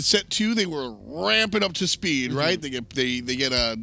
set 2, they were ramping up to speed, right? They get a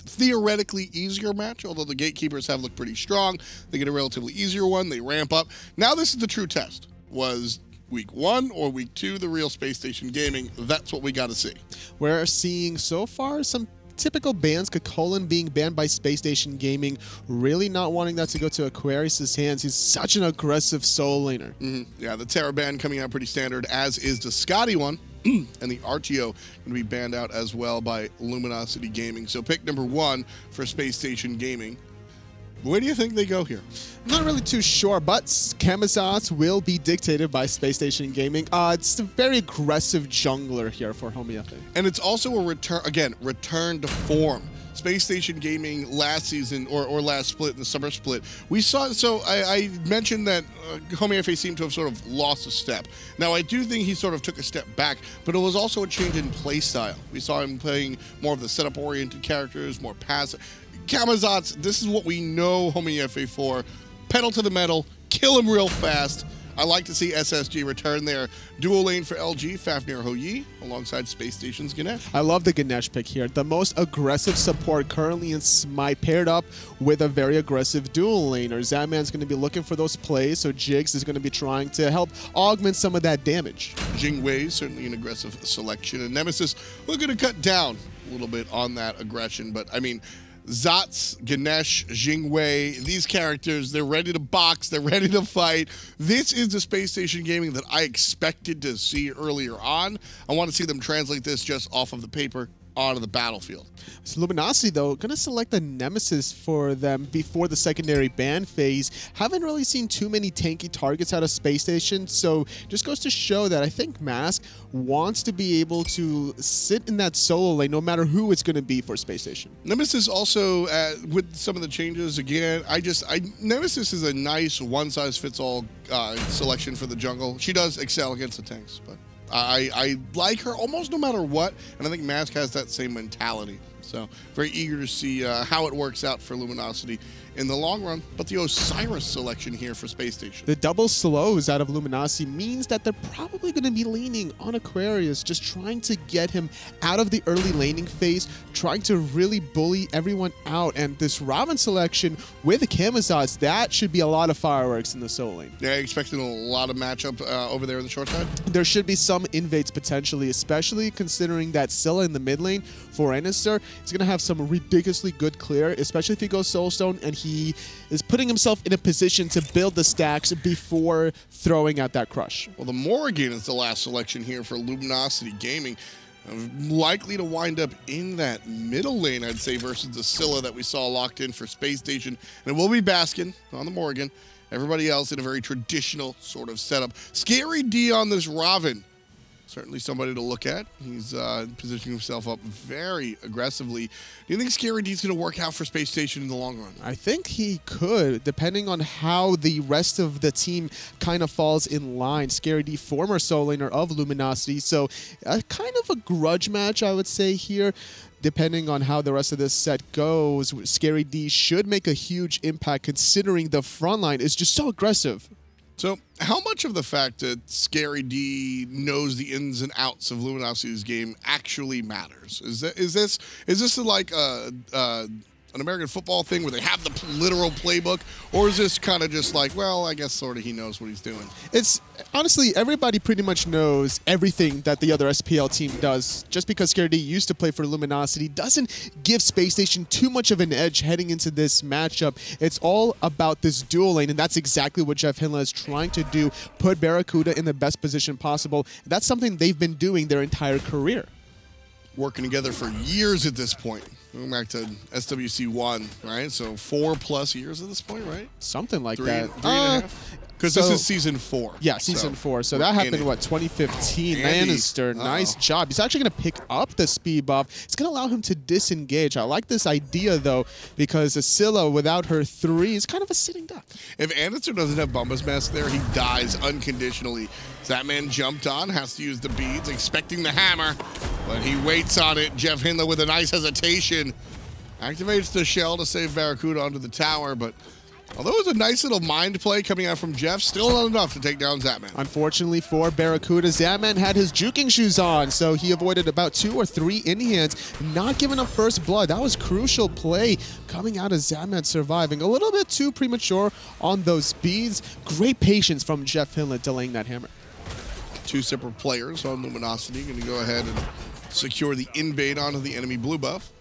theoretically easier match, although the Gatekeepers have looked pretty strong. They get a relatively easier one. They ramp up. Now this is the true test. Was week 1 or week 2 the real Space Station Gaming? That's what we got to see. We're seeing so far some typical bans. Kakolin being banned by Space Station Gaming, really not wanting that to go to Aquarius' hands. He's such an aggressive solo laner. Yeah, the Terra ban coming out pretty standard, as is the Scotty one. And the Artio going to be banned out as well by Luminosity Gaming. So pick number 1 for Space Station Gaming. Where do you think they go here? I'm not really too sure, but Camazotz will be dictated by Space Station Gaming. It's a very aggressive jungler here for Homie, I think. And it's also a return to form. Space Station Gaming last season, or last split, in the summer split, we saw, so I mentioned that Homie FA seemed to have sort of lost a step. Now, I do think he sort of took a step back, but it was also a change in play style. We saw him playing more of the setup-oriented characters, more passive. Camazotz, this is what we know Homie FA for. Pedal to the metal, kill him real fast. I like to see SSG return their dual lane for LG, Fafnir Hoyi, alongside Space Station's Ganesh. I love the Ganesh pick here. The most aggressive support currently in SMITE, paired up with a very aggressive dual laner. Zatman's going to be looking for those plays, so Jigs is going to be trying to help augment some of that damage. Jingwei, certainly an aggressive selection, and Nemesis, we're going to cut down a little bit on that aggression, but I mean, Zatz, Ganesh, Jingwei, these characters, they're ready to box, they're ready to fight. This is the Space Station Gaming that I expected to see earlier on. I want to see them translate this just off of the paper onto the battlefield. So Luminosity, though, going to select the Nemesis for them before the secondary ban phase. Haven't really seen too many tanky targets out of Space Station, so just goes to show that I think Mask wants to be able to sit in that solo lane no matter who it's going to be for Space Station. Nemesis also, with some of the changes, again, Nemesis is a nice one-size-fits-all selection for the jungle. She does excel against the tanks, but I like her almost no matter what, and I think Mask has that same mentality. So very eager to see how it works out for Luminosity in the long run. But the Osiris selection here for Space Station. The double slows out of Luminosity means that they're probably going to be leaning on Aquarius, just trying to get him out of the early laning phase, trying to really bully everyone out. And this Raven selection with the Camazotz, that should be a lot of fireworks in the solo lane. Yeah, expecting a lot of matchup over there in the short side. There should be some invades potentially, especially considering that Scylla in the mid lane for Anister is going to have some ridiculously good clear, especially if he goes Soulstone and he is putting himself in a position to build the stacks before throwing out that crush. Well, the Morrigan is the last selection here for Luminosity Gaming. Likely to wind up in that middle lane, I'd say, versus the Scylla that we saw locked in for Space Station. And it will be Baskin on the Morrigan. Everybody else in a very traditional sort of setup. Scary D on this Raven. Certainly somebody to look at. He's positioning himself up very aggressively. Do you think Scary D is going to work out for Space Station in the long run? I think he could, depending on how the rest of the team kind of falls in line. Scary D, former solo laner of Luminosity, so kind of a grudge match, I would say here. Depending on how the rest of this set goes, Scary D should make a huge impact considering the front line is just so aggressive. So how much of the fact that Scary D knows the ins and outs of Luminosity's game actually matters? Is this like an American football thing where they have the literal playbook, or is this kind of just like, well, I guess sort of he knows what he's doing? It's honestly, everybody pretty much knows everything that the other SPL team does. Just because Scary D used to play for Luminosity doesn't give Space Station too much of an edge heading into this matchup. It's all about this dual lane, and that's exactly what Jeff Hinla is trying to do, put Barracuda in the best position possible. That's something they've been doing their entire career. Working together for years at this point. Going back to SWC1, right? So 4+ years at this point, right? Something like three that. and a half? Because this is season 4. Yeah, season 4. So that happened, what, 2015. Lannister, nice job. He's actually going to pick up the speed buff. It's going to allow him to disengage. I like this idea, though, because Scylla, without her 3, is kind of a sitting duck. If Anderson doesn't have Bumba's Mask there, he dies unconditionally. That man jumped on, has to use the beads, expecting the hammer, but he waits on it. Jeff Hinla with a nice hesitation. Activates the shell to save Barracuda onto the tower, but Although it was a nice little mind play coming out from Jeff, still not enough to take down Zapman. Unfortunately for Barracuda, Zapman had his juking shoes on, so he avoided about 2 or 3 in-hands, not giving up first blood. That was crucial play coming out of Zapman surviving. A little bit too premature on those speeds. Great patience from Jeff Hinlet delaying that hammer. 2 separate players on Luminosity going to go ahead and secure the invade onto the enemy blue buff.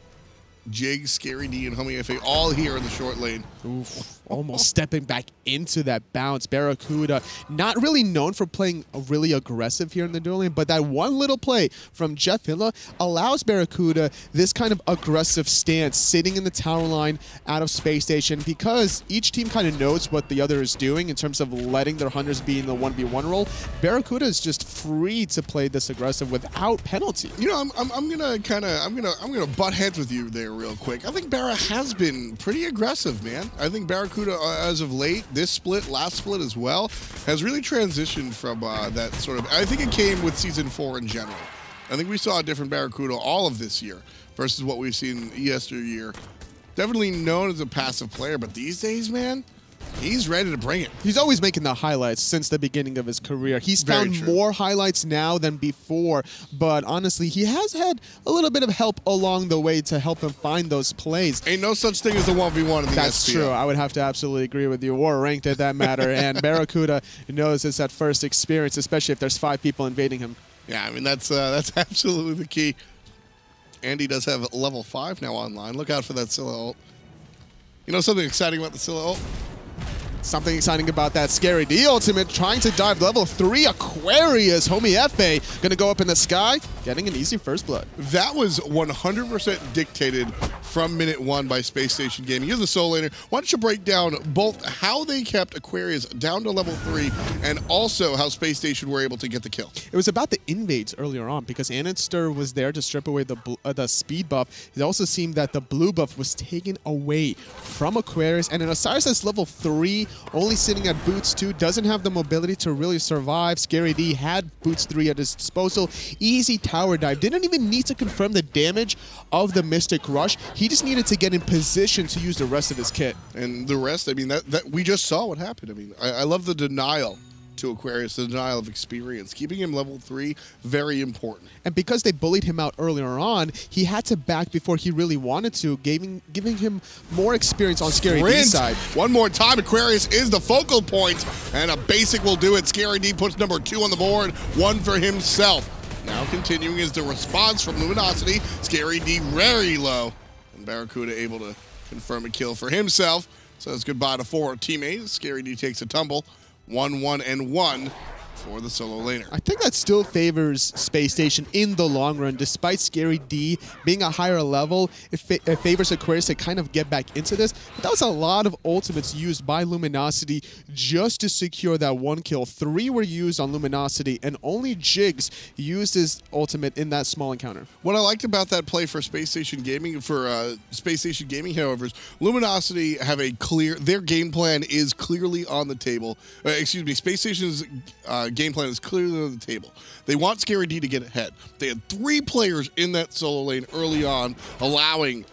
Jig, Scary D, and Homie FA all here in the short lane. Oof, almost stepping back into that bounce. Barracuda, not really known for playing really aggressive here in the duel lane, but that one little play from Jeff Hilla allows Barracuda this kind of aggressive stance, sitting in the tower line out of Space Station, because each team kind of knows what the other is doing in terms of letting their hunters be in the 1v1 role. Barracuda is just free to play this aggressive without penalty. You know, I'm gonna butt heads with you there real quick. I think Barra has been pretty aggressive, man. I think Barracuda, as of late, this split, last split as well, has really transitioned from that sort of... I think it came with Season 4 in general. I think we saw a different Barracuda all of this year versus what we've seen yesteryear. Definitely known as a passive player, but these days, man, he's ready to bring it. He's always making the highlights since the beginning of his career. He's found more highlights now than before, but honestly, he has had a little bit of help along the way to help him find those plays. Ain't no such thing as a 1v1 in the SPL. That's true. I would have to absolutely agree with you. Or ranked at that matter. And Barracuda knows it's that first experience, especially if there's 5 people invading him. Yeah, I mean, that's absolutely the key. Andy does have level 5 now online. Look out for that Scylla ult. You know something exciting about the Scylla ult? Something exciting about that Scary D ultimate, trying to dive level 3 Aquarius. Homie FA gonna go up in the sky, getting an easy first blood. That was 100% dictated from minute 1 by Space Station Gaming. You're the solo laner. Why don't you break down both how they kept Aquarius down to level 3 and also how Space Station were able to get the kill? It was about the invades earlier on because Anister was there to strip away the speed buff. It also seemed that the blue buff was taken away from Aquarius, and an Osiris that's level 3, only sitting at boots 2, doesn't have the mobility to really survive. Scary D had boots 3 at his disposal. Easy tower dive. Didn't even need to confirm the damage of the Mystic Rush. He just needed to get in position to use the rest of his kit. And the rest, I mean, that we just saw what happened. I mean, I love the denial to Aquarius, the denial of experience. Keeping him level 3, very important. And because they bullied him out earlier on, he had to back before he really wanted to, giving him more experience on Scary D's side. One more time, Aquarius is the focal point, and a basic will do it. Scary D puts number 2 on the board, 1 for himself. Now continuing is the response from Luminosity. Scary D very low, and Barracuda able to confirm a kill for himself. Says goodbye to 4 teammates. Scary D takes a tumble. 1-1-1 for the solo laner. I think that still favors Space Station in the long run. Despite Scary D being a higher level, it favors Aquarius to kind of get back into this. But that was a lot of ultimates used by Luminosity just to secure that 1 kill. 3 were used on Luminosity, and only Jigs used his ultimate in that small encounter. What I liked about that play for Space Station Gaming, however, is Luminosity have a clear, their game plan is clearly on the table. Space Station's game plan is clearly on the table. They want Scary D to get ahead. They had 3 players in that solo lane early on, allowing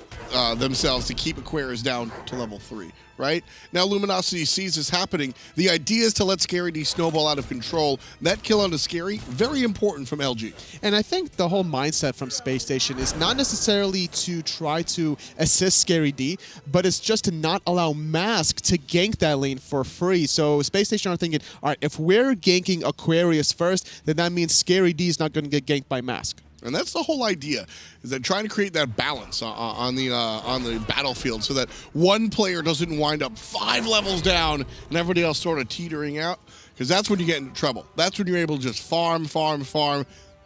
themselves to keep Aquarius down to level 3. Right? Now Luminosity sees this happening. The idea is to let Scary D snowball out of control. That kill onto Scary, very important from LG. And I think the whole mindset from Space Station is not necessarily to try to assist Scary D, but it's just to not allow Mask to gank that lane for free. So Space Station are thinking, all right, if we're ganking Aquarius first, then that means Scary D is not going to get ganked by Mask. And that's the whole idea, is that trying to create that balance on the battlefield so that one player doesn't wind up 5 levels down and everybody else sort of teetering out, because that's when you get into trouble. That's when you're able to just farm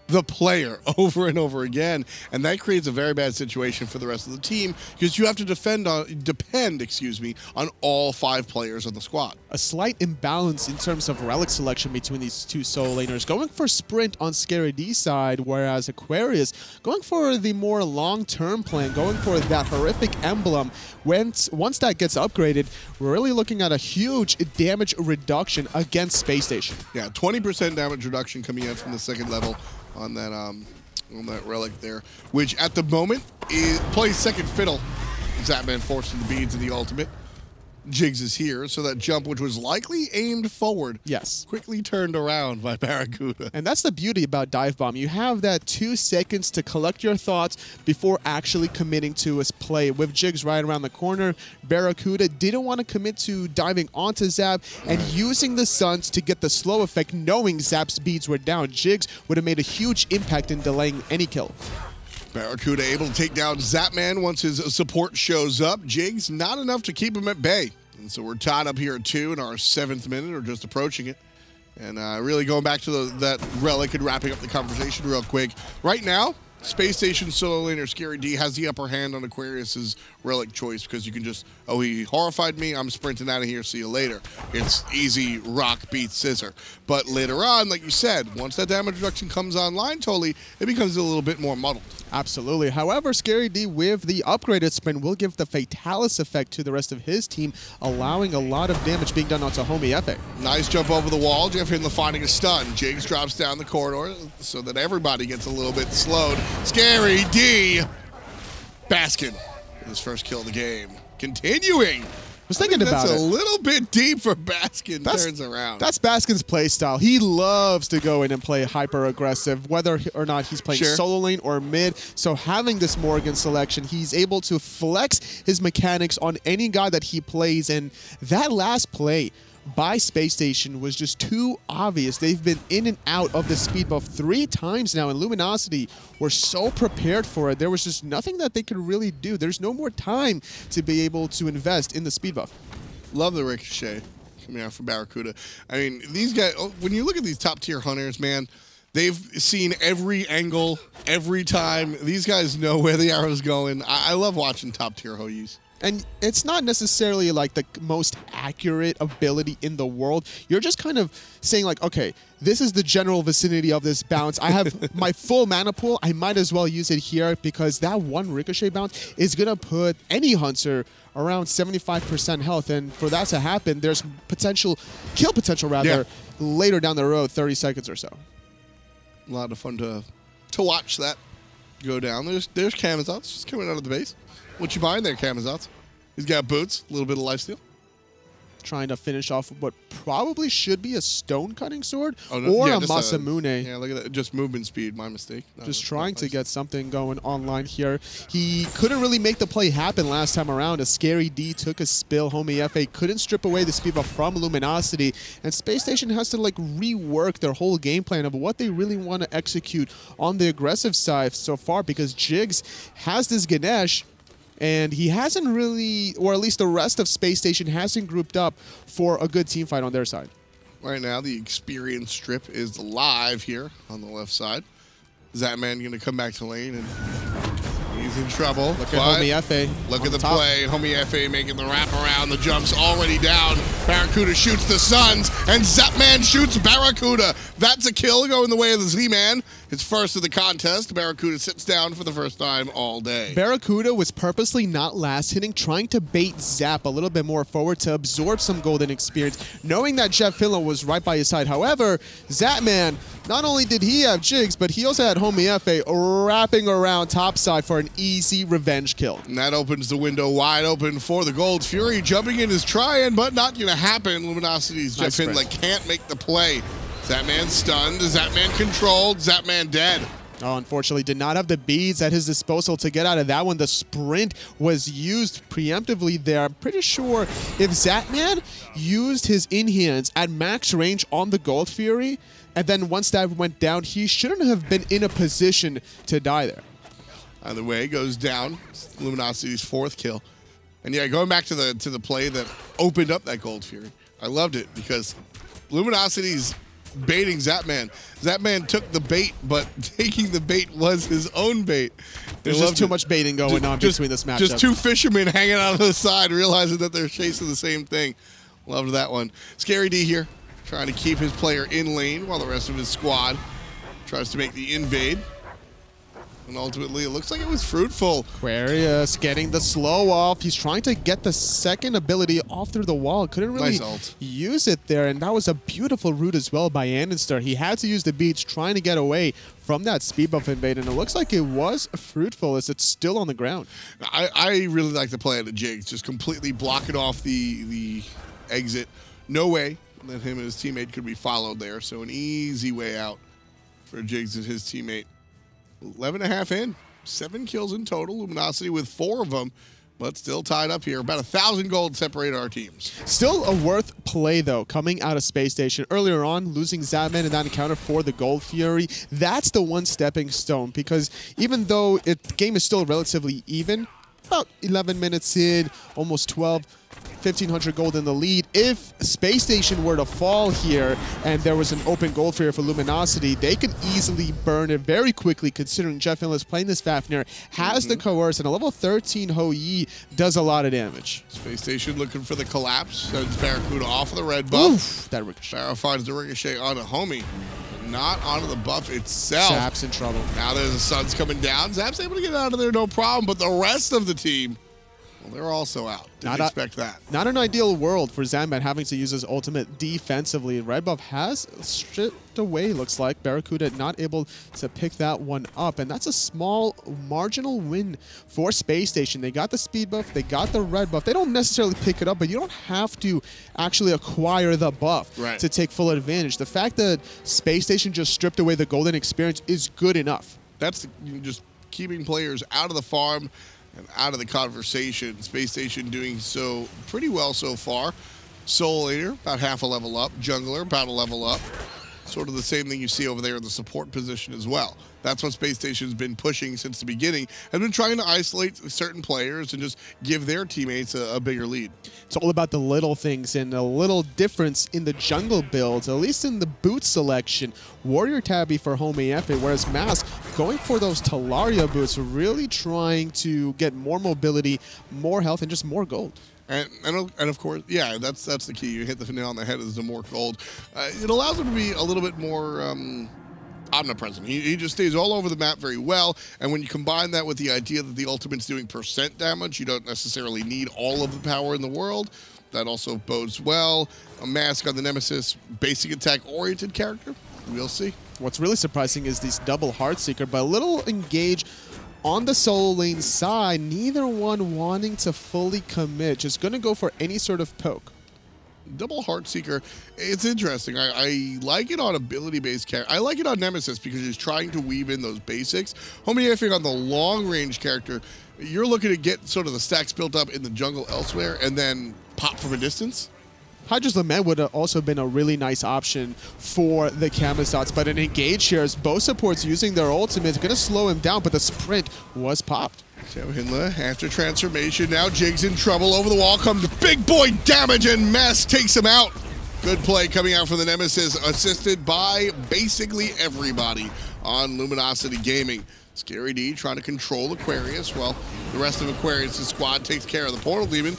the player over and over again, and that creates a very bad situation for the rest of the team because you have to depend on all 5 players of the squad. A slight imbalance in terms of relic selection between these 2 solo laners, going for Sprint on Scary D's side, whereas Aquarius going for the more long-term plan, going for that horrific emblem. Once that gets upgraded, we're really looking at a huge damage reduction against Space Station. Yeah, 20% damage reduction coming in from the 2nd level on that relic there, which at the moment plays second fiddle. Zapman forcing the beads in the ultimate. Jigs is here, so that jump, which was likely aimed forward, yes, quickly turned around by Barracuda. And that's the beauty about Dive Bomb. You have that 2 seconds to collect your thoughts before actually committing to a play. With Jigs right around the corner, Barracuda didn't want to commit to diving onto Zap and using the Suns to get the slow effect, knowing Zap's speeds were down. Jigs would have made a huge impact in delaying any kill. Barracuda able to take down Zapman once his support shows up. Jigs, not enough to keep him at bay. And so we're tied up here at 2 in our 7th minute, or just approaching it. And really going back to that relic and wrapping up the conversation real quick. Right now, Space Station solo laner Scary D has the upper hand on Aquarius's relic choice, because you can just, oh, he horrified me, I'm sprinting out of here, see you later. It's easy rock beats scissor. But later on, like you said, once that damage reduction comes online totally, it becomes a little bit more muddled. Absolutely. However, Scary D with the upgraded sprint will give the Fatalis effect to the rest of his team, allowing a lot of damage being done onto Homie Efe. Nice jump over the wall. Jeff Hindle finding a stun. Jigs drops down the corridor so that everybody gets a little bit slowed. Scary D. Baskin. His first kill of the game. Continuing. I was thinking about it. That's a little bit deep for Baskin. Turns around. That's Baskin's play style. He loves to go in and play hyper aggressive, whether or not he's playing solo lane or mid. So having this Morgan selection, he's able to flex his mechanics on any guy that he plays. And that last play by Space Station was just too obvious. They've been in and out of the speed buff 3 times now, and Luminosity were so prepared for it. There was just nothing that they could really do. There's no more time to be able to invest in the speed buff. Love the ricochet coming out from Barracuda. I mean, these guys, when you look at these top tier hunters, man, they've seen every angle, every time. These guys know where the arrow's going. I love watching top tier Hoyus. And it's not necessarily like the most accurate ability in the world. You're just kind of saying like, okay, this is the general vicinity of this bounce. I have my full mana pool. I might as well use it here, because that one ricochet bounce is going to put any hunter around 75% health. And for that to happen, there's kill potential later down the road, 30 seconds or so. A lot of fun to watch that go down. There's Kamazots just coming out of the base. What you buying there, Kamazots? He's got boots, a little bit of lifesteal. Trying to finish off what probably should be a stone cutting sword or a Masamune. Yeah, look at that. Just movement speed, my mistake. Just trying to get something going online here. He couldn't really make the play happen last time around. A Scary D took a spill. Homie Efe couldn't strip away the speed buff from Luminosity. And Space Station has to like rework their whole game plan of what they really want to execute on the aggressive side so far, because Jigs has this Ganesh, and he hasn't really, or at least the rest of Space Station hasn't grouped up for a good team fight on their side. Right now, the experience strip is live here on the left side. Zapman going to come back to lane, and he's in trouble. Look at Homie Efe. Look at the play. Homie Efe making the wrap around. The jump's already down. Barracuda shoots the Suns, and Zapman shoots Barracuda. That's a kill going the way of the Z-Man. His first of the contest. Barracuda sits down for the first time all day. Barracuda was purposely not last hitting, trying to bait Zap a little bit more forward to absorb some golden experience, knowing that Jeff Finland was right by his side. However, Zapman, not only did he have Jigs, but he also had Homie Efe wrapping around topside for an easy revenge kill. And that opens the window wide open for the Gold Fury. Jumping in is trying, but not going to happen. Luminosity's Jeff Finland can't make the play. Zapman stunned, Zapman controlled, Zapman dead. Oh, unfortunately, did not have the beads at his disposal to get out of that one. The sprint was used preemptively there. I'm pretty sure if Zapman used his in-hands at max range on the Gold Fury, and then once that went down, he shouldn't have been in a position to die there. Either way, goes down. Luminosity's 4th kill. And yeah, going back to the play that opened up that Gold Fury, I loved it because Luminosity's baiting Zapman. Zapman took the bait, but taking the bait was his own bait. There's just too much baiting going on between this matchup. Just 2 fishermen hanging out on the side, realizing that they're chasing the same thing. Loved that one. Scary D here, trying to keep his player in lane while the rest of his squad tries to make the invade. And ultimately, it looks like it was fruitful. Aquarius getting the slow off. He's trying to get the second ability off through the wall. Couldn't really use it there. And that was a beautiful route as well by Annister. He had to use the beats trying to get away from that speed buff invade, and it looks like it was fruitful as it's still on the ground. I really like the play of the Jigs, just completely blocking off the exit. No way that him and his teammate could be followed there, so an easy way out for Jigs and his teammate. 11.5 in, 7 kills in total. Luminosity with 4 of them, but still tied up here. About 1,000 gold separate our teams. Still a worth play, though, coming out of Space Station. Earlier on, losing Zapman in that encounter for the Gold Fury, that's the one stepping stone, because even though the game is still relatively even, about 11 minutes in, almost 12, 1,500 gold in the lead. If Space Station were to fall here and there was an open gold Fury for Luminosity, they could easily burn it very quickly, considering Jeff Inlis playing this Fafnir has the Coerce, and a level 13 Ho Yi does a lot of damage. Space Station looking for the collapse. Sends Barracuda off of the red buff. Oof, that ricochet. Barra finds the ricochet on a homie. Not onto the buff itself. Zap's in trouble. Now there's the Suns coming down. Zap's able to get out of there, no problem, but the rest of the team, well, they're also out. Didn't expect that. Not an ideal world for Zamban having to use his ultimate defensively. Red buff has stripped away, looks like. Barracuda not able to pick that one up, and that's a small marginal win for Space Station. They got the speed buff, they got the red buff. They don't necessarily pick it up, but you don't have to actually acquire the buff to take full advantage. The fact that Space Station just stripped away the golden experience is good enough. That's just keeping players out of the farm and out of the conversation. Space Station doing so pretty well so far. Soul Eater, about half a level up. Jungler, about a level up. Sort of the same thing you see over there in the support position as well. That's what Space Station's been pushing since the beginning, and been trying to isolate certain players and just give their teammates a bigger lead. It's all about the little things and a little difference in the jungle builds, at least in the boot selection. Warrior Tabby for home AF, whereas Mask going for those Talaria boots, really trying to get more mobility, more health, and just more gold. And of course, yeah, that's the key. You hit the nail on the head, is the more gold. It allows him to be a little bit more omnipresent. He just stays all over the map very well, and when you combine that with the idea that the ultimate's doing % damage, you don't necessarily need all of the power in the world. That also bodes well. A Mask on the Nemesis, basic attack-oriented character. We'll see. What's really surprising is these double Heartseeker, but a little engage on the solo lane side, neither one wanting to fully commit, just going to go for any sort of poke. Double Heartseeker, it's interesting. I like it on ability-based character. I like it on Nemesis because he's trying to weave in those basics. Homie, I think on the long-range character, you're looking to get sort of the stacks built up in the jungle elsewhere and then pop from a distance. Hydra's Lament would have also been a really nice option for the Camisots, but an engage here as both supports using their ultimate is going to slow him down, but the sprint was popped. So Hinla, after transformation, now Jig's in trouble. Over the wall comes big boy damage, and Mask takes him out. Good play coming out from the Nemesis, assisted by basically everybody on Luminosity Gaming. Scary D trying to control Aquarius, while the rest of Aquarius' squad takes care of the Portal Demon.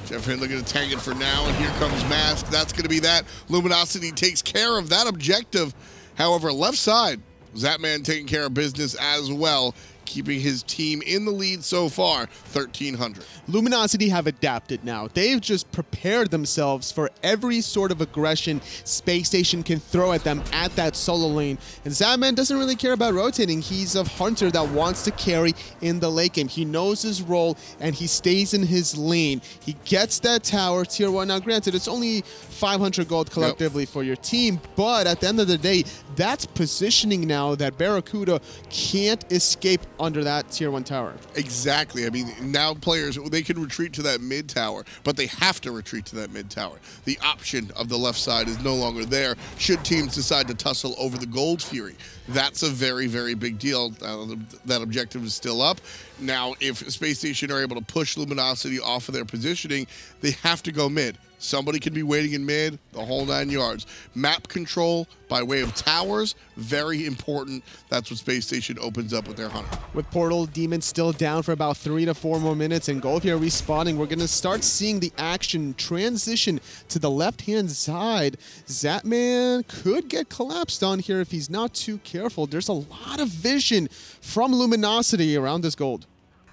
Jeff Hindley going to tank it for now, and here comes Mask. That's going to be that. Luminosity takes care of that objective. However, left side, Zapman taking care of business as well, keeping his team in the lead so far, 1,300. Luminosity have adapted now. They've just prepared themselves for every sort of aggression Space Station can throw at them at that solo lane. And Zapman doesn't really care about rotating. He's a hunter that wants to carry in the late game. He knows his role, and he stays in his lane. He gets that tower, tier 1. Now, granted, it's only 500 gold collectively for your team, but at the end of the day, that's positioning now that Barracuda can't escape under that tier 1 tower. Exactly. I mean, now players, they can retreat to that mid tower, but they have to retreat to that mid tower. The option of the left side is no longer there should teams decide to tussle over the Gold Fury. That's a very, very big deal. That objective is still up. Now, if Space Station are able to push Luminosity off of their positioning, they have to go mid. Somebody can be waiting in mid, the whole 9 yards. Map control by way of towers, very important. That's what Space Station opens up with their Hunter. With Portal Demon still down for about 3 to 4 more minutes and Golfia respawning, we're going to start seeing the action transition to the left-hand side. Zapman could get collapsed on here if he's not too careful. There's a lot of vision from Luminosity around this gold.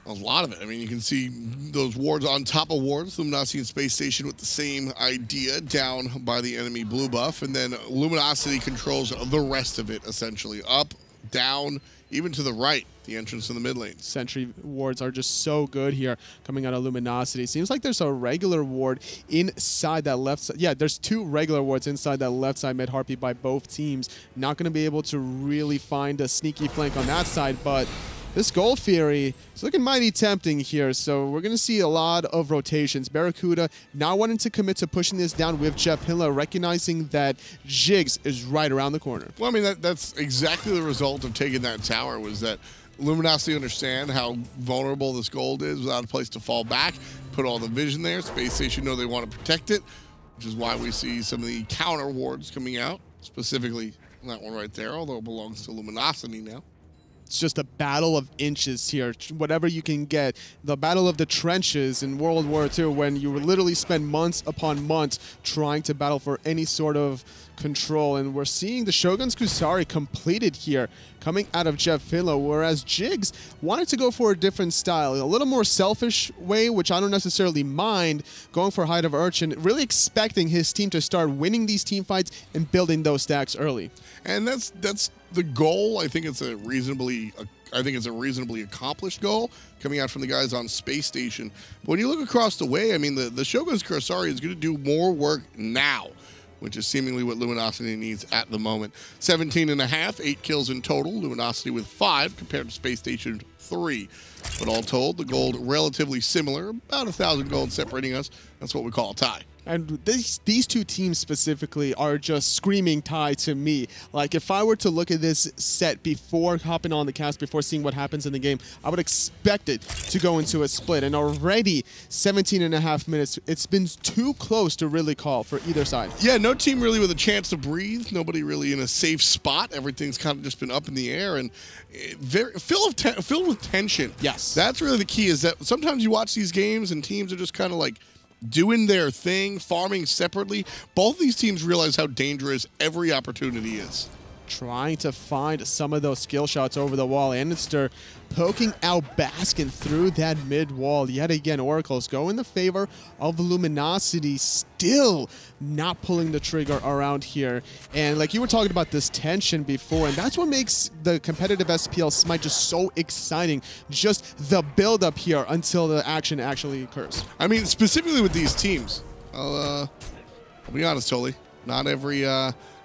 A lot of it. I mean, you can see those wards on top of wards. Luminosity and Space Station with the same idea down by the enemy blue buff. And then Luminosity controls the rest of it, essentially. Up, down, even to the right, the entrance in the mid lane. Sentry wards are just so good here coming out of Luminosity. Seems like there's a regular ward inside that left side. Yeah, there's 2 regular wards inside that left side mid heartbeat by both teams. Not going to be able to really find a sneaky flank on that side, but this Gold Fury is looking mighty tempting here, so we're going to see a lot of rotations. Barracuda not wanting to commit to pushing this down with Jeff Hilla, recognizing that Jigs is right around the corner. Well, I mean, that's exactly the result of taking that tower, was that Luminosity understand how vulnerable this gold is without a place to fall back, put all the vision there. Space Station know they want to protect it, which is why we see some of the counter wards coming out, specifically that one right there, although it belongs to Luminosity now. It's just a battle of inches here, whatever you can get. The battle of the trenches in World War II, when you literally spend months upon months trying to battle for any sort of control. And we're seeing the Shogun's Kusari completed here, coming out of Jeff Hilla, whereas Jigs wanted to go for a different style, a little more selfish way, which I don't necessarily mind, going for Hide of Urchin, really expecting his team to start winning these team fights and building those stacks early. And that's the goal. I think it's a reasonably accomplished goal coming out from the guys on Space Station. But when you look across the way, I mean, the Shogun's Kusari is going to do more work now, which is seemingly what Luminosity needs at the moment. 17.5, 8 kills in total. Luminosity with 5 compared to Space Station 3. But all told, the gold relatively similar, about 1,000 gold separating us. That's what we call a tie. And these 2 teams specifically are just screaming tie to me. Like, if I were to look at this set before hopping on the cast, before seeing what happens in the game, I would expect it to go into a split. And already 17.5 minutes, it's been too close to really call for either side. Yeah, no team really with a chance to breathe. Nobody really in a safe spot. Everything's kind of just been up in the air and filled with tension. Yes. That's really the key, is that sometimes you watch these games and teams are just kind of like doing their thing, farming separately. Both these teams realize how dangerous every opportunity is. Trying to find some of those skill shots over the wall. Anister poking out Baskin through that mid wall. Yet again, Oracles go in the favor of Luminosity, still not pulling the trigger around here. And like you were talking about this tension before, and that's what makes the competitive SPL SMITE just so exciting. Just the build up here until the action actually occurs. I mean, specifically with these teams, I'll be honest, Toli, not every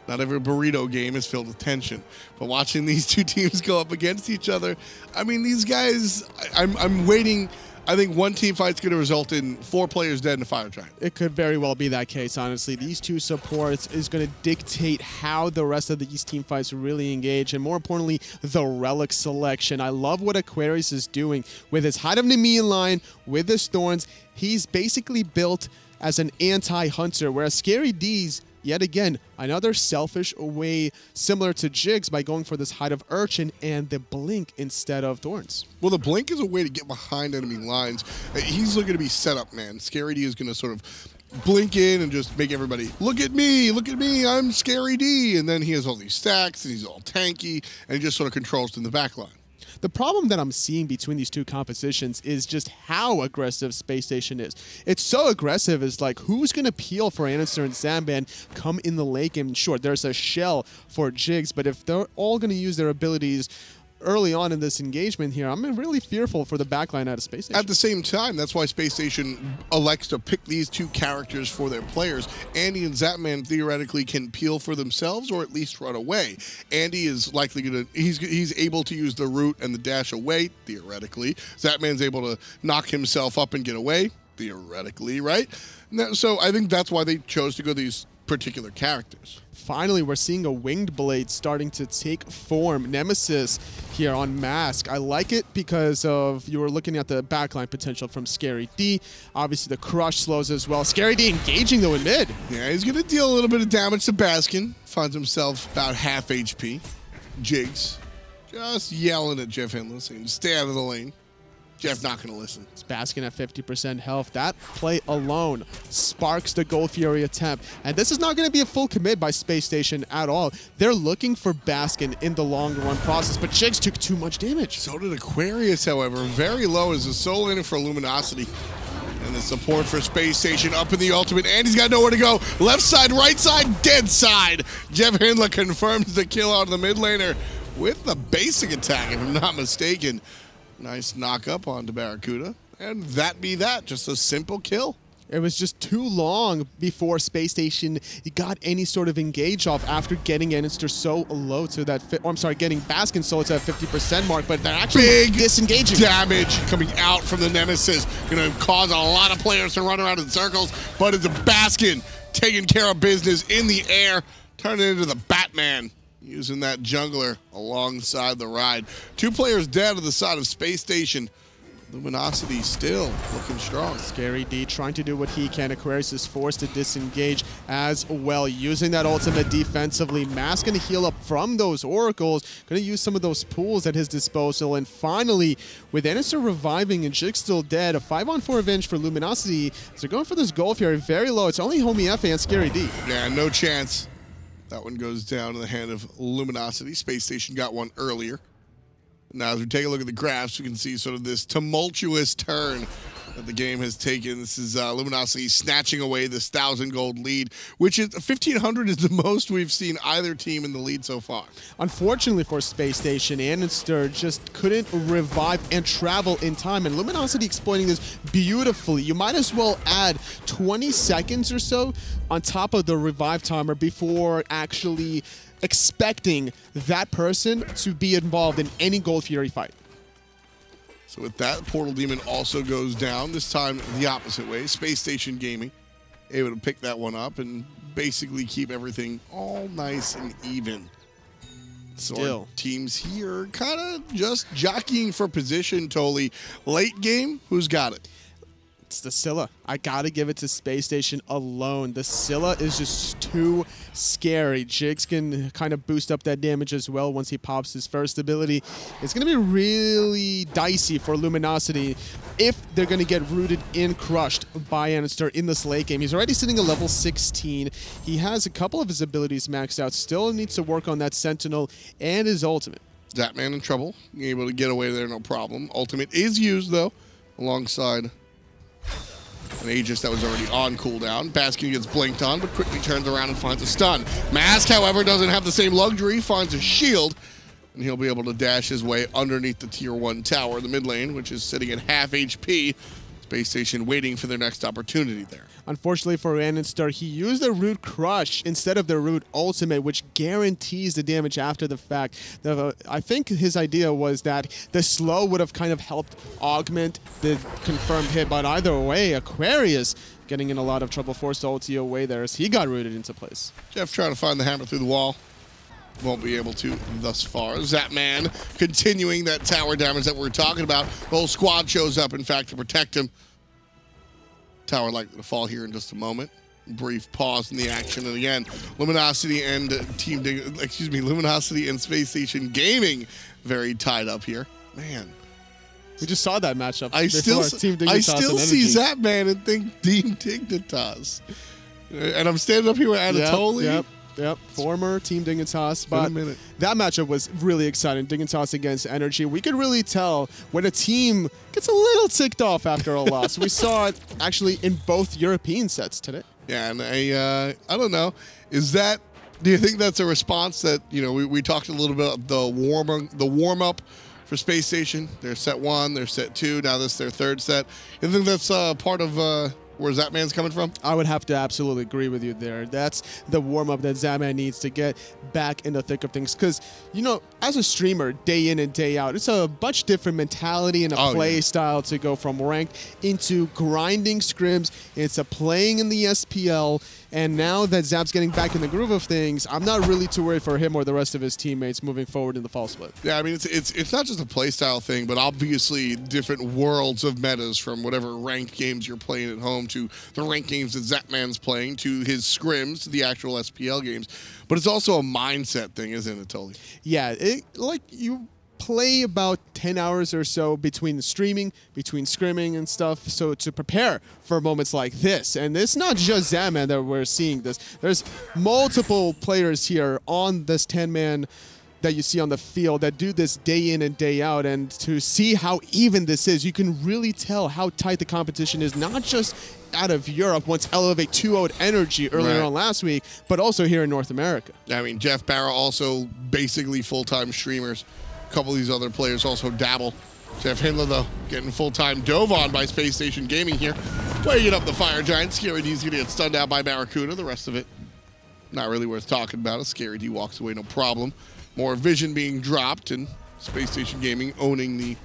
burrito game is filled with tension. But watching these 2 teams go up against each other, I mean, these guys, I'm waiting. I think one team fight's going to result in 4 players dead in a fire giant. It could very well be that case, honestly. These 2 supports is going to dictate how the rest of these team fights really engage, and more importantly, the relic selection. I love what Aquarius is doing with his Hide of Nemean line, with his Thorns. He's basically built as an anti-hunter, whereas Scary D's, yet again, another selfish way similar to Jigs by going for this Hide of Urchin and the Blink instead of Thorns. Well, the Blink is a way to get behind enemy lines. He's looking to be set up, man. Scary D is going to sort of blink in and just make everybody, look at me, I'm Scary D. And then he has all these stacks and he's all tanky and he just sort of controls in the back line. The problem that I'm seeing between these 2 compositions is just how aggressive Space Station is. It's so aggressive, it's like, who's going to peel for Anister and Zamban come in the late game? Sure, there's a shell for Jigs, but if they're all going to use their abilities early on in this engagement here, I'm really fearful for the backline out of Space Station. At the same time, that's why Space Station elects to pick these 2 characters for their players. Andy and Zapman theoretically can peel for themselves or at least run away. Andy is likely going to, he's able to use the root and the dash away, theoretically. Zapman's able to knock himself up and get away, theoretically, right? So I think that's why they chose to go these particular characters. Finally, we're seeing a Winged Blade starting to take form. Nemesis here on Mask. I like it because of, you were looking at the backline potential from Scary D. Obviously, the Crush slows as well. Scary D engaging though in mid. Yeah, he's going to deal a little bit of damage to Baskin. Finds himself about half HP. Jigs just yelling at Jeff Hindley, saying, stay out of the lane. Jeff not going to listen. It's Baskin at 50% health. That play alone sparks the Gold Fury attempt. And this is not going to be a full commit by Space Station at all. They're looking for Baskin in the long run process, but Jigs took too much damage. So did Aquarius, however. Very low as a soul in it for Luminosity. And the support for Space Station up in the ultimate, and he's got nowhere to go. Left side, right side, dead side. Jeff Hindley confirms the kill out of the mid laner. with the basic attack, if I'm not mistaken. Nice knock up onto Barracuda. And that be that. Just a simple kill. It was just too long before Space Station got any sort of engage off after getting Enister so low to that, getting Baskin so to that 50% mark, but they're actually big disengaging. Damage coming out from the Nemesis. Gonna cause a lot of players to run around in circles, but it's a Baskin taking care of business in the air, turning into the Batman, using that jungler alongside the ride. 2 players dead on the side of Space Station. Luminosity still looking strong. Scary D trying to do what he can. Aquarius is forced to disengage as well, using that ultimate defensively. Mass going to heal up from those oracles, going to use some of those pools at his disposal. And finally, with Enister reviving and Jig still dead, a 5-on-4 revenge for Luminosity. So they're going for this goal here very low. It's only Homie F and Scary D. Yeah, no chance. That one goes down in the hand of Luminosity. Space Station got one earlier. Now, as we take a look at the graphs, we can see sort of this tumultuous turn that the game has taken. This is Luminosity snatching away this 1,000 gold lead, which is 1,500 is the most we've seen either team in the lead so far. Unfortunately for Space Station, Enister just couldn't revive and travel in time, and Luminosity exploiting this beautifully. You might as well add 20 seconds or so on top of the revive timer before actually expecting that person to be involved in any Gold Fury fight. So with that, Portal Demon also goes down, this time the opposite way. Space Station Gaming able to pick that one up and basically keep everything all nice and even. So our teams here kind of just jockeying for position, Toli. Late game, who's got it? It's the Scylla. I gotta give it to Space Station alone. The Scylla is just too scary. Jigs can kind of boost up that damage as well once he pops his first ability. It's gonna be really dicey for Luminosity if they're gonna get rooted and crushed by Enister in this late game. He's already sitting at level 16. He has a couple of his abilities maxed out. Still needs to work on that Sentinel and his ultimate. Zapman in trouble. Able to get away there, no problem. Ultimate is used, though, alongside an Aegis that was already on cooldown. Baskin gets blinked on, but quickly turns around and finds a stun. Mask, however, doesn't have the same luxury, finds a shield, and he'll be able to dash his way underneath the tier 1 tower, the mid lane, which is sitting at half HP. Space Station waiting for their next opportunity there. Unfortunately for Enister, he used the Root Crush instead of the Root Ultimate, which guarantees the damage after the fact. I think his idea was that the slow would have kind of helped augment the confirmed hit, but either way, Aquarius getting in a lot of trouble, forced ulti away there as he got rooted into place. Jeff trying to find the hammer through the wall. Won't be able to thus far. Zapman continuing that tower damage that we're talking about. The whole squad shows up, in fact, to protect him. Tower likely to fall here in just a moment. Brief pause in the action, and again, Luminosity and Luminosity and Space Station Gaming very tied up here. Man, we just saw that matchup. I still see Zapman and think Team Dignitas, and I'm standing up here with Anatoly. Yep, former Team Dignitas, but that matchup was really exciting. Dignitas against Energy. We could really tell when a team gets a little ticked off after a loss. We saw it actually in both European sets today. Yeah, and I don't know. Do you think that's a response that, we talked a little bit about the warm-up for Space Station? They're set 1, they're set 2, now this is their 3rd set. You think that's part of where Zapman's coming from? I would have to absolutely agree with you there. That's the warm-up that Zapman needs to get back in the thick of things. Because, as a streamer, day in and day out, it's a much different mentality and a play style to go from ranked into grinding scrims. It's a playing in the SPL. And now that Zap's getting back in the groove of things, I'm not really too worried for him or the rest of his teammates moving forward in the fall split. Yeah, I mean, it's not just a playstyle thing, but obviously different worlds of metas from whatever ranked games you're playing at home to the ranked games that Zapman's playing to his scrims to the actual SPL games. But it's also a mindset thing, isn't it, Toli? Yeah, you play about 10 hours or so between streaming, between scrimming and stuff, so to prepare for moments like this. And it's not just Zapman that we're seeing this. There's multiple players here on this 10-man that you see on the field that do this day in and day out, and to see how even this is, you can really tell how tight the competition is, not just out of Europe once Elevate 2-0'd Energy earlier on last week, but also here in North America. I mean, Jeff Barra also basically full-time streamers. A couple of these other players also dabble. Jeff Hindler, though, getting full-time dove on by Space Station Gaming here. Weighing up the Fire Giant. Scary D's going to get stunned out by Barracuda. The rest of it, not really worth talking about. Scary D walks away, no problem. More vision being dropped, and Space Station Gaming owning the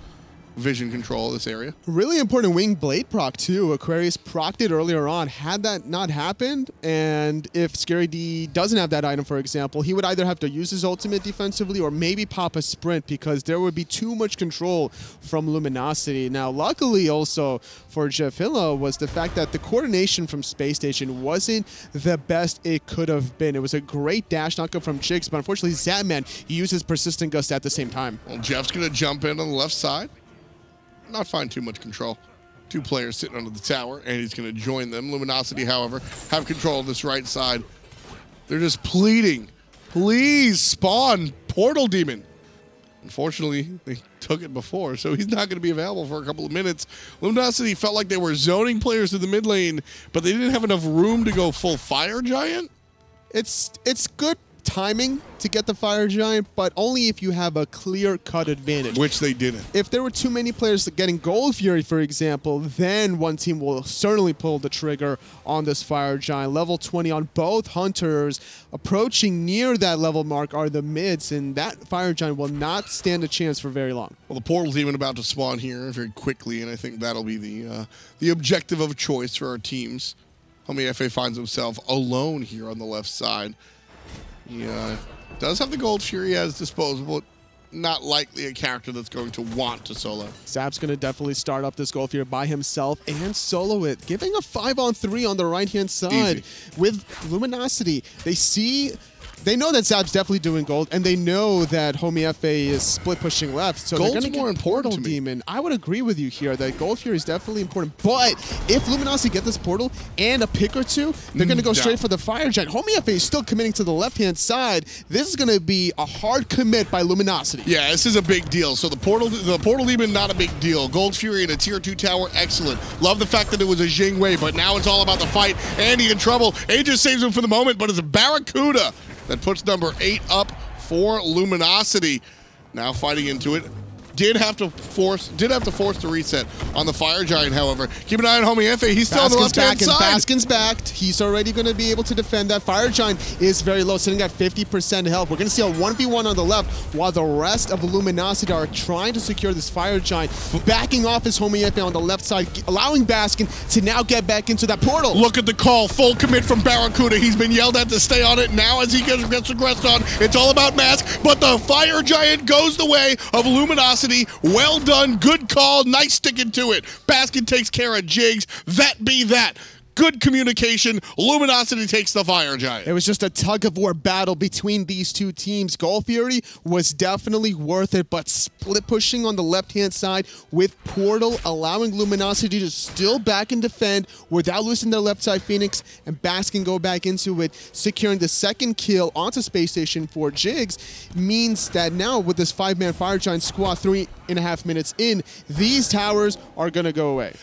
vision control of this area. Really important wing blade proc too. Aquarius procced it earlier on. Had that not happened, and if Scary D doesn't have that item, for example, he would either have to use his ultimate defensively or maybe pop a sprint, because there would be too much control from Luminosity. Now, luckily also for Jeff Hilla was the fact that the coordination from Space Station wasn't the best it could have been. It was a great dash knockup from Jigs, but unfortunately Zapman, he uses Persistent Gust at the same time. Well, Jeff's going to jump in on the left side. Not find too much control. Two players sitting under the tower, and he's going to join them. Luminosity, however, have control of this right side. They're just pleading, please spawn Portal Demon. Unfortunately, they took it before, so he's not going to be available for a couple of minutes. Luminosity felt like they were zoning players to the mid lane, but they didn't have enough room to go full Fire Giant. It's good timing to get the Fire Giant, but only if you have a clear-cut advantage. Which they didn't. If there were too many players getting Gold Fury, for example, then one team will certainly pull the trigger on this Fire Giant. Level 20 on both Hunters. Approaching near that level mark are the mids, and that Fire Giant will not stand a chance for very long. Well, the Portal's even about to spawn here very quickly, and I think that'll be the objective of choice for our teams. Homie FA finds himself alone here on the left side. He does have the Gold Fury as disposable. Not likely a character that's going to want to solo. Zap's going to definitely start up this Gold Fury by himself and solo it, giving a 5-on-3 on the right-hand side. Easy. With Luminosity. They know that Zap's definitely doing gold, and they know that Homie FA is split pushing left, so Gold's they're going to more get important Portal to me. Demon. I would agree with you here that Gold Fury is definitely important, but if Luminosity get this Portal and a pick or two, they're going to go straight for the Fire Giant. Homie FA is still committing to the left-hand side. This is going to be a hard commit by Luminosity. Yeah, this is a big deal. So the Portal Demon, not a big deal. Gold Fury and a Tier 2 tower, excellent. Love the fact that it was a Jing Wei, but now it's all about the fight. Andy in trouble. Aegis saves him for the moment, but it's a Barracuda that puts number 8 up for Luminosity. Now fighting into it. Did have to force the reset on the Fire Giant, however. Keep an eye on Homie FA. He's still on the left-hand side. Baskin's backed. He's already going to be able to defend that. Fire Giant is very low, sitting at 50% health. We're going to see a 1v1 on the left, while the rest of Luminosity are trying to secure this Fire Giant. Backing off his Homie FA on the left side, allowing Baskin to now get back into that portal. Look at the call. Full commit from Barracuda. He's been yelled at to stay on it. Now as he gets aggressed on, it's all about Mask, but the Fire Giant goes the way of Luminosity. Well done. Good call. Nice sticking to it. Baskin takes care of Jigs. That be that. Good communication. Luminosity takes the Fire Giant. It was just a tug-of-war battle between these two teams. Gold Fury was definitely worth it, but split pushing on the left-hand side with Portal, allowing Luminosity to still back and defend without losing their left side Phoenix, and Baskin go back into it, securing the second kill onto Space Station for Jigs, means that now with this 5-man Fire Giant squad 3.5 minutes in, these towers are going to go away.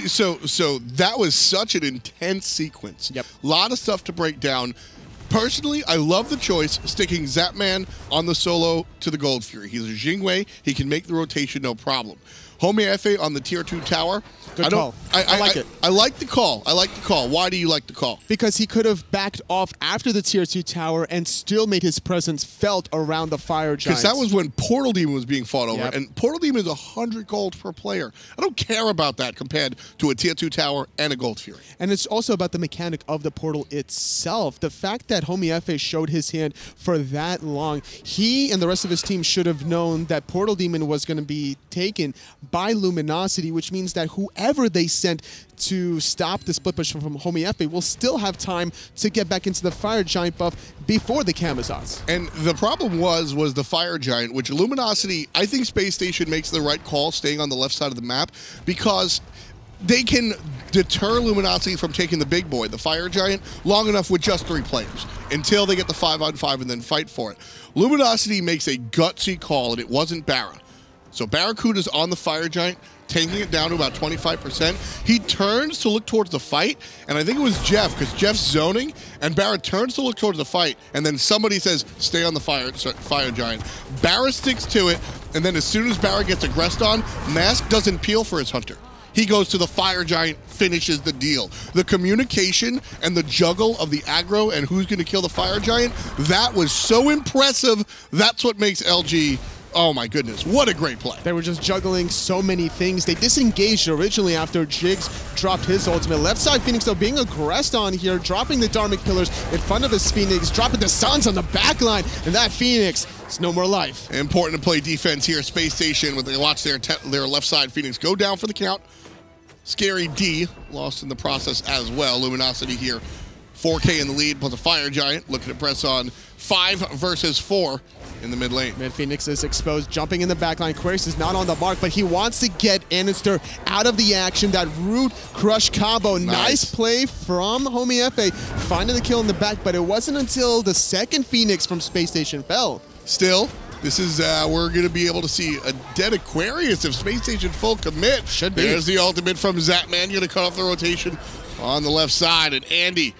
So that was such an intense sequence. Yep. A lot of stuff to break down. Personally, I love the choice sticking Zapman on the solo to the Gold Fury. He's a Jing Wei. He can make the rotation no problem. Homie FA on the Tier 2 tower. Good call. I like it. I like the call. I like the call. Why do you like the call? Because he could have backed off after the Tier 2 tower and still made his presence felt around the Fire Giants. Because that was when Portal Demon was being fought over. Yep. And Portal Demon is 100 gold per player. I don't care about that compared to a Tier 2 tower and a Gold Fury. And it's also about the mechanic of the portal itself. The fact that Homie FA showed his hand for that long, he and the rest of his team should have known that Portal Demon was going to be taken by Luminosity, which means that whoever they sent to stop the split push from Homie FA will still have time to get back into the Fire Giant buff before the Camazotz. And the problem was the Fire Giant, which Luminosity, I think Space Station makes the right call staying on the left side of the map, because they can deter Luminosity from taking the big boy, the Fire Giant, long enough with just 3 players until they get the 5-on-5 and then fight for it. Luminosity makes a gutsy call, and it wasn't Barra. So Barracuda's on the Fire Giant, taking it down to about 25%. He turns to look towards the fight, and I think it was Jeff, because Jeff's zoning, and Barra turns to look towards the fight, and then somebody says, stay on the Fire Giant. Barra sticks to it, and then as soon as Barra gets aggressed on, Mask doesn't peel for his Hunter. He goes to the Fire Giant, finishes the deal. The communication and the juggle of the aggro and who's going to kill the Fire Giant, that was so impressive. That's what makes LG, oh my goodness, what a great play. They were just juggling so many things. They disengaged originally after Jigs dropped his ultimate. Left side Phoenix, though, being aggressed on here, dropping the Dharmic Pillars in front of his Phoenix, dropping the Suns on the back line, and that Phoenix, it's no more life. Important to play defense here. Space Station, when they watch their left side Phoenix go down for the count. Scary D lost in the process as well. Luminosity here, 4K in the lead, plus a Fire Giant looking to press on 5 versus 4 in the mid lane. Mid Phoenix is exposed, jumping in the backline. Querys is not on the mark, but he wants to get Anister out of the action. That root crush combo. Nice play from Homie FA, finding the kill in the back, but it wasn't until the second Phoenix from Space Station fell. Still, this is, we're going to be able to see a dead Aquarius if Space Station full commit. Should be. There's the ultimate from Zapman, going to cut off the rotation on the left side, and Andy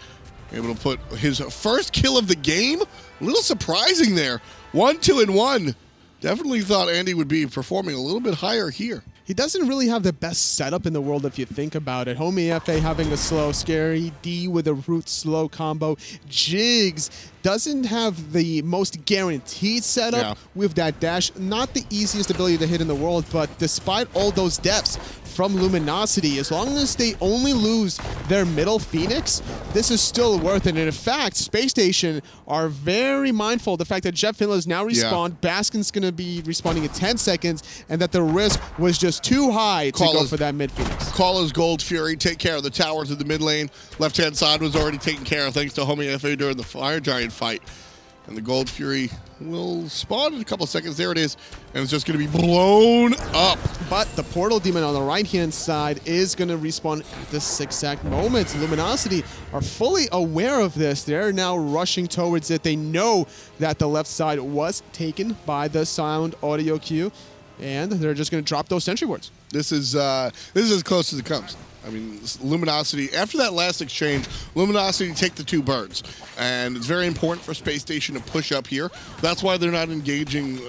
able to put his first kill of the game. A little surprising there. 1, 2, and 1. Definitely thought Andy would be performing a little bit higher here. He doesn't really have the best setup in the world if you think about it. Homie FA having a slow, Scary D with a root slow combo. Jigs doesn't have the most guaranteed setup with that dash. Not the easiest ability to hit in the world, but despite all those depths from Luminosity, as long as they only lose their middle Phoenix, this is still worth it. And in fact, Space Station are very mindful of the fact that Jeff Finlow's now respawned, Baskin's going to be respawning in 10 seconds, and that the risk was just too high to go for that mid Phoenix. Call his Gold Fury, take care of the towers in the mid lane. Left-hand side was already taken care of thanks to Homie FA during the Fire Giant fight. And the Gold Fury will spawn in a couple seconds. There it is. And it's just going to be blown up. But the Portal Demon on the right-hand side is going to respawn at this exact moment. Luminosity are fully aware of this. They're now rushing towards it. They know that the left side was taken by the sound audio cue. And they're just going to drop those sentry wards. This is as close as it comes. I mean, Luminosity, after that last exchange, Luminosity take the 2 birds. And it's very important for Space Station to push up here. That's why they're not engaging.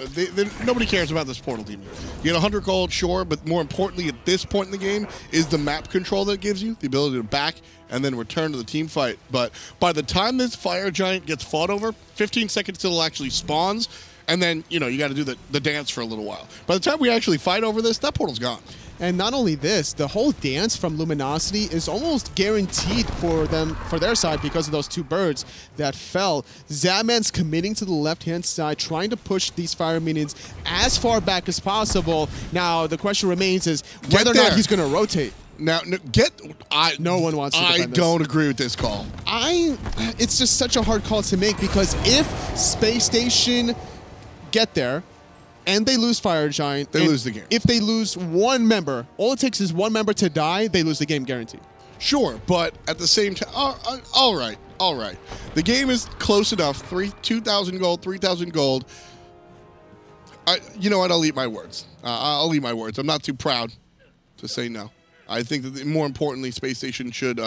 Nobody cares about this Portal Demon. You get 100 gold, sure, but more importantly at this point in the game is the map control that it gives you, the ability to back and then return to the team fight. But by the time this Fire Giant gets fought over, 15 seconds till it actually spawns, and then, you know, you got to do the dance for a little while. By the time we actually fight over this, that portal's gone. And not only this, the whole dance from Luminosity is almost guaranteed for them, for their side, because of those 2 birds that fell. Zapman's committing to the left-hand side, trying to push these fire minions as far back as possible. Now, the question remains is whether or not he's going to rotate. Now, no one wants to defend this. I don't agree with this call. It's just such a hard call to make, because if Space Station get there, and they lose Fire Giant, they lose the game. If they lose 1 member, all it takes is 1 member to die, they lose the game guaranteed. Sure, but at the same time, all right. The game is close enough. 2,000 gold, 3,000 gold. You know what? I'll eat my words. I'll eat my words. I'm not too proud to say no. I think that more importantly, Space Station should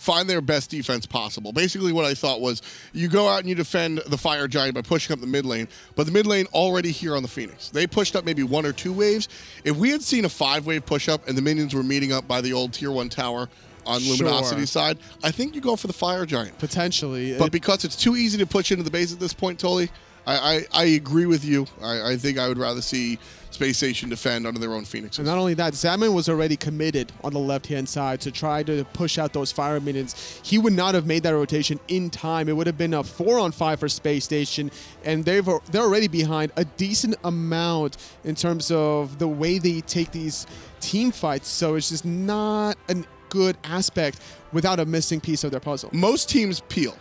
find their best defense possible. Basically what I thought was you go out and you defend the Fire Giant by pushing up the mid lane, but the mid lane already here on the Phoenix. They pushed up maybe 1 or 2 waves. If we had seen a 5-wave push up and the minions were meeting up by the old tier 1 tower on Luminosity's side, I think you go for the Fire Giant. Potentially. But because it's too easy to push into the base at this point, Tolly, I agree with you. I think I would rather see Space Station defend under their own Phoenixes. And not only that, Zapman was already committed on the left-hand side to try to push out those fire minions. He would not have made that rotation in time. It would have been a 4-on-5 for Space Station, and they're already behind a decent amount in terms of the way they take these team fights. So it's just not a good aspect without a missing piece of their puzzle. Most teams peel.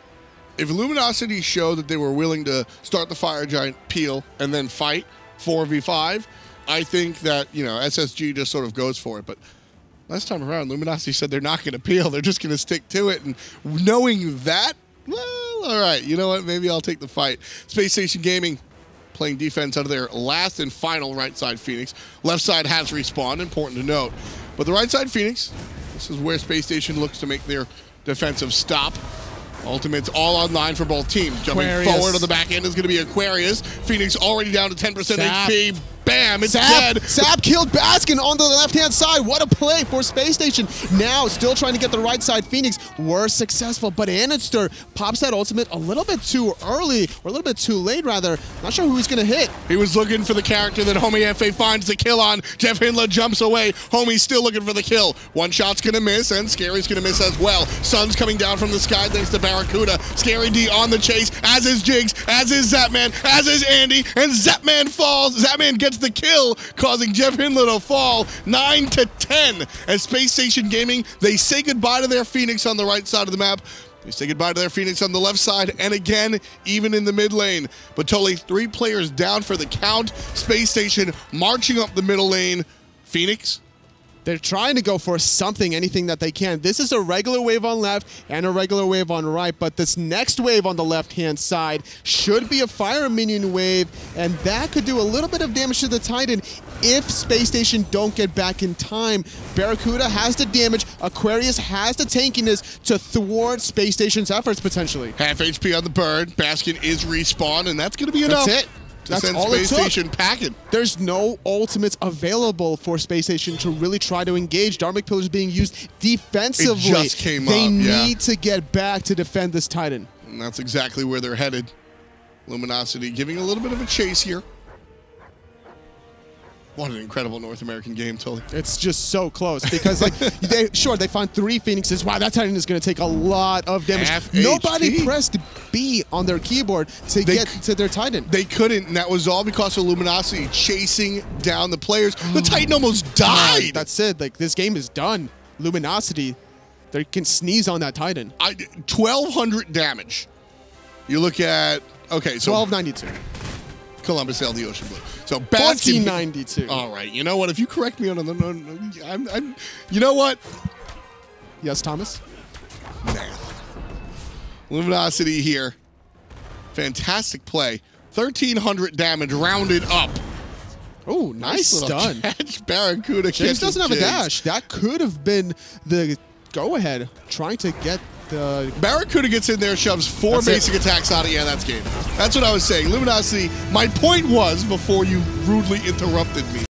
If Luminosity showed that they were willing to start the Fire Giant, peel, and then fight 4v5, I think that, you know, SSG just sort of goes for it. But Last time around, Luminosity said they're not going to peel. They're just going to stick to it. And knowing that, well, all right, you know what? Maybe I'll take the fight. Space Station Gaming playing defense out of their last and final right side Phoenix. Left side has respawned, important to note. But the right side Phoenix, this is where Space Station looks to make their defensive stop. Ultimates all online for both teams. Jumping forward on the back end is going to be Aquarius. Phoenix already down to 10% HP. Bam, it's dead. Sap killed Baskin on the left-hand side. What a play for Space Station. Now, still trying to get the right side. Phoenix were successful, but Anister pops that ultimate a little bit too early, or a little bit too late, rather. Not sure who he's going to hit. He was looking for the character that Homie FA finds the kill on. Jeff Hindla jumps away. Homie's still looking for the kill. One shot's going to miss, and Scary's going to miss as well. Sun's coming down from the sky thanks to Barracuda. Scary D on the chase, as is Jigs, as is Zapman, as is Andy, and Zapman falls. Zapman gets the kill, causing Jeff Hindla to fall 9-10. As Space Station Gaming, they say goodbye to their Phoenix on the right side of the map. They say goodbye to their Phoenix on the left side, and again, even in the mid lane. But totally 3 players down for the count. Space Station marching up the middle lane. Phoenix, they're trying to go for something, anything that they can. This is a regular wave on left and a regular wave on right, but this next wave on the left-hand side should be a fire minion wave, and that could do a little bit of damage to the Titan if Space Station don't get back in time. Barracuda has the damage. Aquarius has the tankiness to thwart Space Station's efforts, potentially. Half HP on the bird. Baskin is respawned, and that's going to be enough. That's it. That's send all Space it took. Station packing. There's no ultimates available for Space Station to really try to engage. Dharmic Pillar is being used defensively. It just came they up, need to get back to defend this Titan. And that's exactly where they're headed. Luminosity giving a little bit of a chase here. What an incredible North American game, Tully. It's just so close because, like, they find 3 Phoenixes. Wow, that Titan is going to take a lot of damage. Nobody pressed B on their keyboard to get to their Titan. They couldn't, and that was all because of Luminosity chasing down the players. The Titan almost died. Man, that's it. Like, this game is done. Luminosity, they can sneeze on that Titan. 1,200 damage. You look at, okay, so 1292. Columbus L, the Ocean Blue. So Baskin, 1492. All right, you know what? If you correct me on the, you know what? Yes, Thomas. Math. Luminosity here. Fantastic play. 1,300 damage rounded up. Oh, nice stun. Catch. Barracuda. James doesn't have a dash. That could have been the go-ahead, trying to get the... Barracuda gets in there, shoves 4 basic attacks out of you. Yeah, that's game. That's what I was saying. Luminosity, my point was, before you rudely interrupted me,